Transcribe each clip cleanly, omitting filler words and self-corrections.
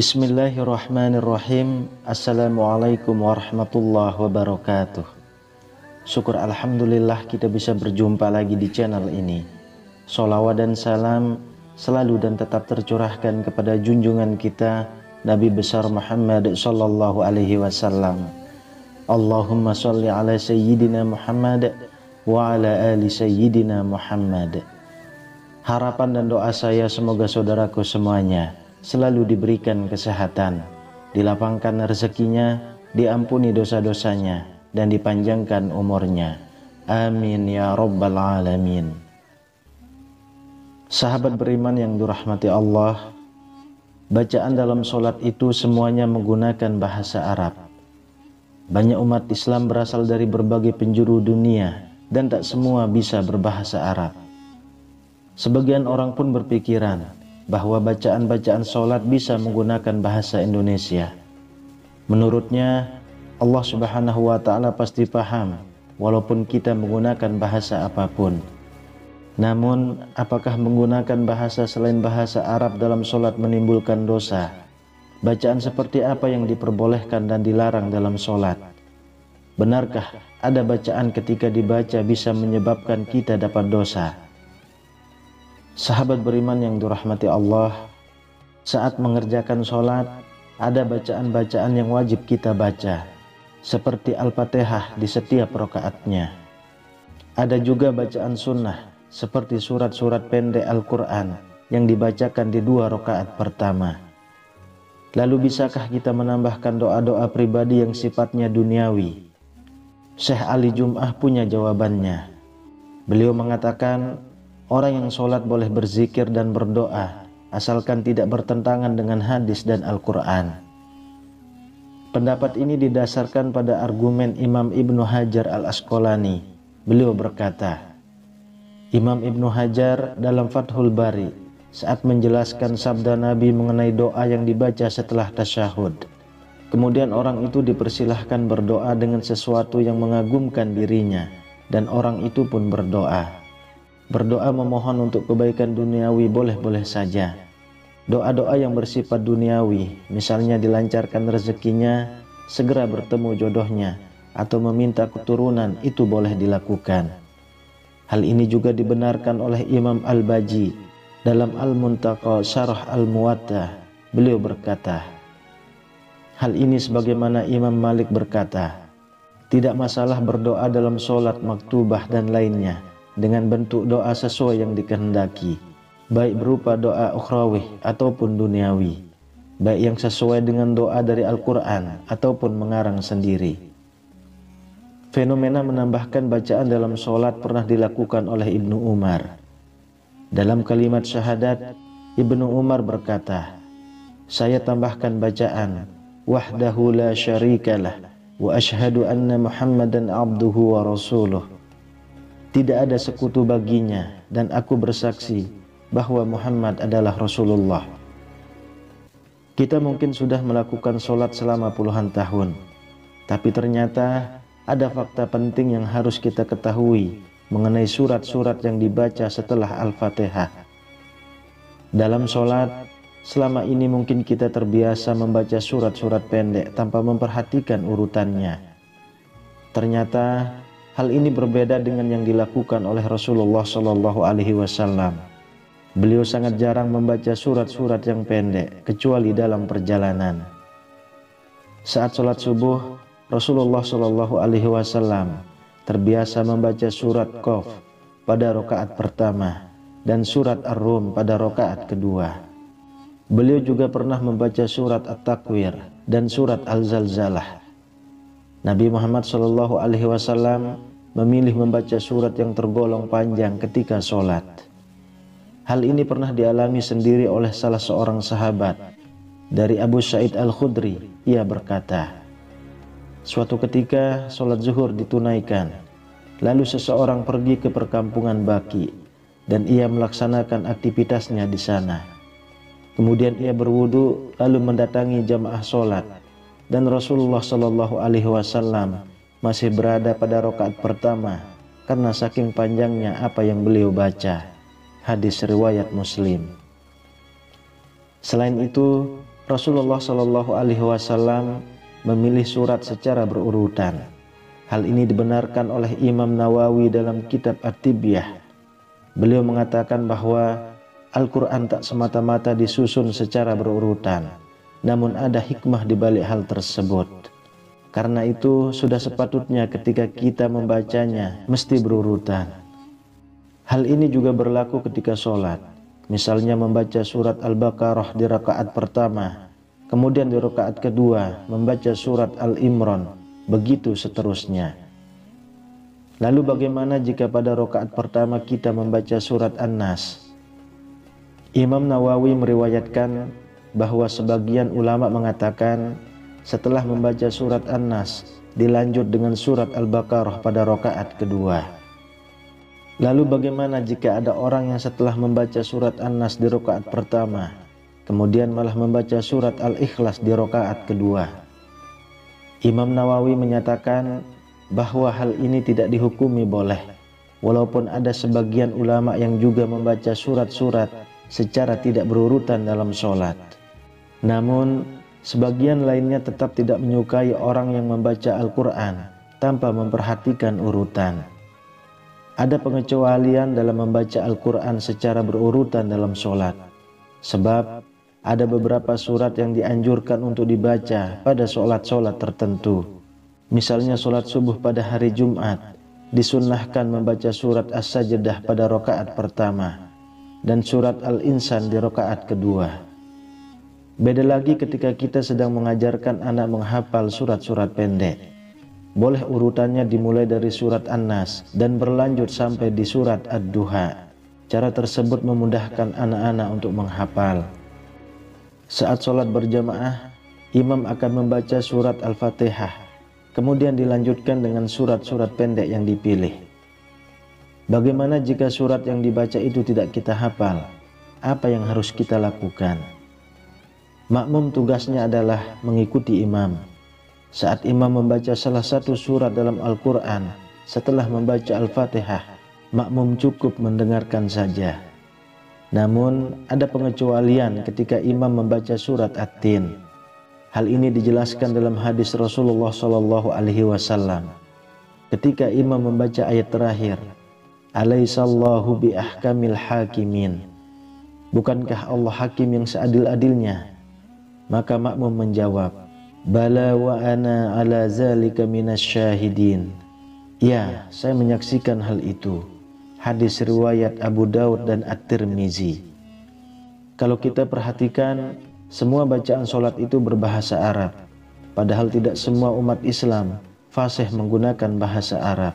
Bismillahirrahmanirrahim. Assalamualaikum warahmatullahi wabarakatuh. Syukur alhamdulillah kita bisa berjumpa lagi di channel ini. Sholawat dan salam selalu dan tetap tercurahkan kepada junjungan kita Nabi besar Muhammad sallallahu alaihi wasallam. Allahumma sholli ala sayyidina Muhammad wa ala ali sayyidina Muhammad. Harapan dan doa saya semoga saudaraku semuanya selalu diberikan kesehatan, dilapangkan rezekinya, diampuni dosa-dosanya, dan dipanjangkan umurnya. Amin ya rabbal alamin. Sahabat beriman yang dirahmati Allah, bacaan dalam sholat itu semuanya menggunakan bahasa Arab. Banyak umat Islam berasal dari berbagai penjuru dunia dan tak semua bisa berbahasa Arab. Sebagian orang pun berpikiran bahwa bacaan-bacaan sholat bisa menggunakan bahasa Indonesia. Menurutnya, Allah Subhanahu wa Ta'ala pasti paham walaupun kita menggunakan bahasa apapun. Namun, apakah menggunakan bahasa selain bahasa Arab dalam sholat menimbulkan dosa? Bacaan seperti apa yang diperbolehkan dan dilarang dalam sholat? Benarkah ada bacaan ketika dibaca bisa menyebabkan kita dapat dosa? Sahabat beriman yang dirahmati Allah, saat mengerjakan sholat, ada bacaan-bacaan yang wajib kita baca, seperti Al-Fatihah di setiap rakaatnya. Ada juga bacaan sunnah, seperti surat-surat pendek Al-Quran yang dibacakan di 2 rakaat pertama. Lalu bisakah kita menambahkan doa-doa pribadi yang sifatnya duniawi? Syekh Ali Jum'ah punya jawabannya. Beliau mengatakan, orang yang sholat boleh berzikir dan berdoa asalkan tidak bertentangan dengan hadis dan Al-Quran. Pendapat ini didasarkan pada argumen Imam Ibnu Hajar Al-Asqalani. Beliau berkata, Imam Ibnu Hajar dalam Fathul Bari saat menjelaskan sabda Nabi mengenai doa yang dibaca setelah tasyahud. Kemudian orang itu dipersilahkan berdoa dengan sesuatu yang mengagumkan dirinya, dan orang itu pun berdoa. Berdoa memohon untuk kebaikan duniawi boleh-boleh saja. Doa-doa yang bersifat duniawi, misalnya dilancarkan rezekinya, segera bertemu jodohnya, atau meminta keturunan, itu boleh dilakukan. Hal ini juga dibenarkan oleh Imam Al-Baji dalam Al-Muntaqa Syarah Al-Muwatta. Beliau berkata, hal ini sebagaimana Imam Malik berkata, tidak masalah berdoa dalam sholat maktubah dan lainnya dengan bentuk doa sesuai yang dikehendaki, baik berupa doa ukhrawi ataupun duniawi, baik yang sesuai dengan doa dari Al-Quran ataupun mengarang sendiri. Fenomena menambahkan bacaan dalam sholat pernah dilakukan oleh Ibnu Umar. Dalam kalimat syahadat, Ibnu Umar berkata, saya tambahkan bacaan wahdahu la syarikalah wa ashhadu anna Muhammadan abduhu wa rasuluh. Tidak ada sekutu baginya dan aku bersaksi bahwa Muhammad adalah Rasulullah. Kita mungkin sudah melakukan sholat selama puluhan tahun, tapi ternyata ada fakta penting yang harus kita ketahui mengenai surat-surat yang dibaca setelah Al-Fatihah. Dalam sholat, selama ini mungkin kita terbiasa membaca surat-surat pendek tanpa memperhatikan urutannya. Ternyata hal ini berbeda dengan yang dilakukan oleh Rasulullah Shallallahu Alaihi Wasallam. Beliau sangat jarang membaca surat-surat yang pendek, kecuali dalam perjalanan. Saat sholat subuh, Rasulullah Shallallahu Alaihi Wasallam terbiasa membaca surat Qaf pada rakaat pertama dan surat Ar-Rum pada rakaat kedua. Beliau juga pernah membaca surat At-Takwir dan surat Al-Zalzalah. Nabi Muhammad Shallallahu Alaihi Wasallam memilih membaca surat yang tergolong panjang ketika sholat. Hal ini pernah dialami sendiri oleh salah seorang sahabat. Dari Abu Sa'id Al-Khudri, ia berkata, suatu ketika sholat zuhur ditunaikan, lalu seseorang pergi ke perkampungan Baki dan ia melaksanakan aktivitasnya di sana. Kemudian ia berwudu lalu mendatangi jamaah sholat. Dan Rasulullah Shallallahu Alaihi Wasallam masih berada pada rakaat pertama karena saking panjangnya apa yang beliau baca. Hadis riwayat Muslim. Selain itu, Rasulullah Shallallahu Alaihi Wasallam memilih surat secara berurutan. Hal ini dibenarkan oleh Imam Nawawi dalam kitab At-Tibyah. Beliau mengatakan bahwa Al-Quran tak semata-mata disusun secara berurutan, namun ada hikmah di balik hal tersebut. Karena itu sudah sepatutnya ketika kita membacanya mesti berurutan. Hal ini juga berlaku ketika sholat. Misalnya membaca surat Al-Baqarah di rakaat pertama, kemudian di rakaat kedua membaca surat Al-Imran, begitu seterusnya. Lalu bagaimana jika pada rakaat pertama kita membaca surat An-Nas? Imam Nawawi meriwayatkan bahwa sebagian ulama mengatakan setelah membaca surat An-Nas dilanjut dengan surat Al-Baqarah pada rakaat kedua. Lalu bagaimana jika ada orang yang setelah membaca surat An-Nas di rakaat pertama kemudian malah membaca surat Al-Ikhlas di rakaat kedua? Imam Nawawi menyatakan bahwa hal ini tidak dihukumi boleh, walaupun ada sebagian ulama yang juga membaca surat-surat secara tidak berurutan dalam sholat. Namun sebagian lainnya tetap tidak menyukai orang yang membaca Al-Quran tanpa memperhatikan urutan. Ada pengecualian dalam membaca Al-Quran secara berurutan dalam sholat, sebab ada beberapa surat yang dianjurkan untuk dibaca pada sholat-sholat tertentu. Misalnya sholat subuh pada hari Jumat disunnahkan membaca surat As-Sajdah pada rakaat pertama dan surat Al-Insan di rakaat kedua. Beda lagi ketika kita sedang mengajarkan anak menghafal surat-surat pendek. Boleh urutannya dimulai dari surat An-Nas dan berlanjut sampai di surat Ad-Duha. Cara tersebut memudahkan anak-anak untuk menghafal. Saat sholat berjamaah, imam akan membaca surat Al-Fatihah, kemudian dilanjutkan dengan surat-surat pendek yang dipilih. Bagaimana jika surat yang dibaca itu tidak kita hafal? Apa yang harus kita lakukan? Makmum tugasnya adalah mengikuti imam. Saat imam membaca salah satu surat dalam Al-Quran, setelah membaca Al-Fatihah, makmum cukup mendengarkan saja. Namun ada pengecualian ketika imam membaca surat At-Tin. Hal ini dijelaskan dalam hadis Rasulullah Shallallahu Alaihi Wasallam. Ketika imam membaca ayat terakhir, Alaihissallahu bi ahkamil hakimin, bukankah Allah hakim yang seadil-adilnya? Maka makmum menjawab, Bala wa ana ala zalika minasyahidin. Ya, saya menyaksikan hal itu. Hadis riwayat Abu Daud dan At-Tirmizi. Kalau kita perhatikan, semua bacaan sholat itu berbahasa Arab, padahal tidak semua umat Islam fasih menggunakan bahasa Arab.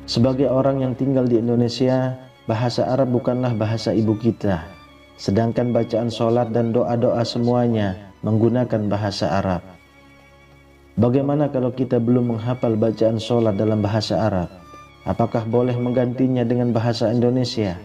Sebagai orang yang tinggal di Indonesia, bahasa Arab bukanlah bahasa ibu kita, sedangkan bacaan sholat dan doa-doa semuanya menggunakan bahasa Arab. Bagaimana kalau kita belum menghafal bacaan sholat dalam bahasa Arab? Apakah boleh menggantinya dengan bahasa Indonesia?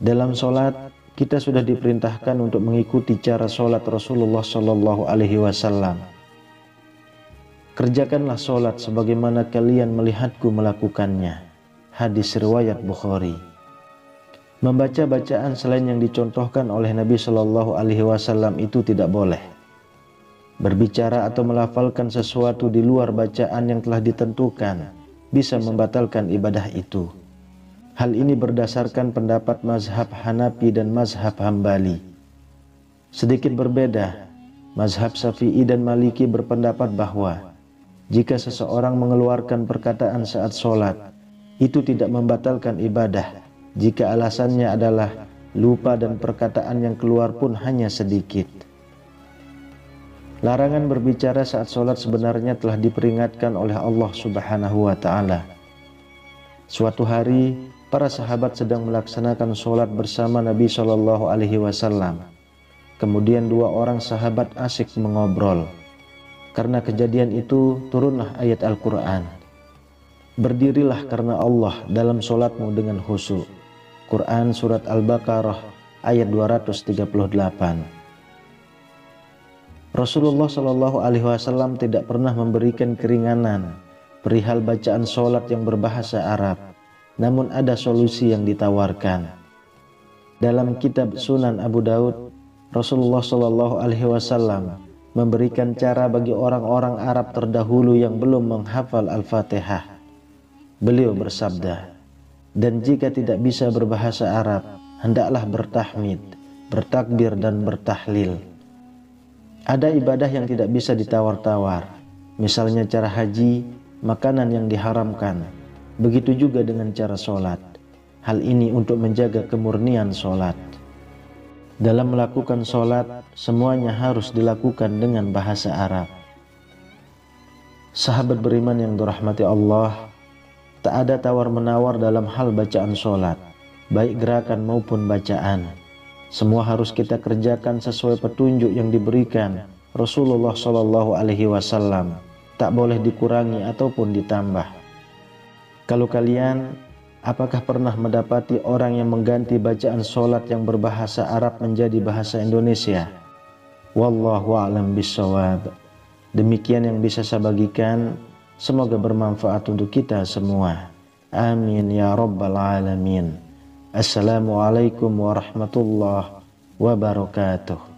Dalam sholat, kita sudah diperintahkan untuk mengikuti cara sholat Rasulullah Shallallahu Alaihi Wasallam. Kerjakanlah sholat sebagaimana kalian melihatku melakukannya. Hadis riwayat Bukhari. Membaca bacaan selain yang dicontohkan oleh Nabi Shallallahu Alaihi Wasallam itu tidak boleh. Berbicara atau melafalkan sesuatu di luar bacaan yang telah ditentukan bisa membatalkan ibadah itu. Hal ini berdasarkan pendapat mazhab Hanafi dan mazhab Hambali. Sedikit berbeda, mazhab Syafi'i dan Maliki berpendapat bahwa jika seseorang mengeluarkan perkataan saat sholat, itu tidak membatalkan ibadah jika alasannya adalah lupa dan perkataan yang keluar pun hanya sedikit. Larangan berbicara saat sholat sebenarnya telah diperingatkan oleh Allah Subhanahu wa Ta'ala. Suatu hari, para sahabat sedang melaksanakan sholat bersama Nabi Shallallahu Alaihi Wasallam. Kemudian dua orang sahabat asik mengobrol. Karena kejadian itu, turunlah ayat Al-Quran. Berdirilah karena Allah dalam sholatmu dengan khusyuk. Quran Surat Al-Baqarah ayat 238. Rasulullah Shallallahu Alaihi Wasallam tidak pernah memberikan keringanan perihal bacaan sholat yang berbahasa Arab, namun ada solusi yang ditawarkan. Dalam kitab Sunan Abu Daud, Rasulullah Shallallahu Alaihi Wasallam memberikan cara bagi orang-orang Arab terdahulu yang belum menghafal Al-Fatihah. Beliau bersabda, dan jika tidak bisa berbahasa Arab, hendaklah bertahmid, bertakbir dan bertahlil. Ada ibadah yang tidak bisa ditawar-tawar, misalnya cara haji, makanan yang diharamkan. Begitu juga dengan cara sholat. Hal ini untuk menjaga kemurnian sholat. Dalam melakukan sholat, semuanya harus dilakukan dengan bahasa Arab. Sahabat beriman yang dirahmati Allah, tak ada tawar-menawar dalam hal bacaan sholat, baik gerakan maupun bacaan. Semua harus kita kerjakan sesuai petunjuk yang diberikan Rasulullah Shallallahu Alaihi Wasallam. Tak boleh dikurangi ataupun ditambah. Kalau kalian, apakah pernah mendapati orang yang mengganti bacaan sholat yang berbahasa Arab menjadi bahasa Indonesia? Wallahu a'lam bishawab. Demikian yang bisa saya bagikan. Semoga bermanfaat untuk kita semua. Amin ya rabbal alamin. Assalamualaikum warahmatullahi wabarakatuh.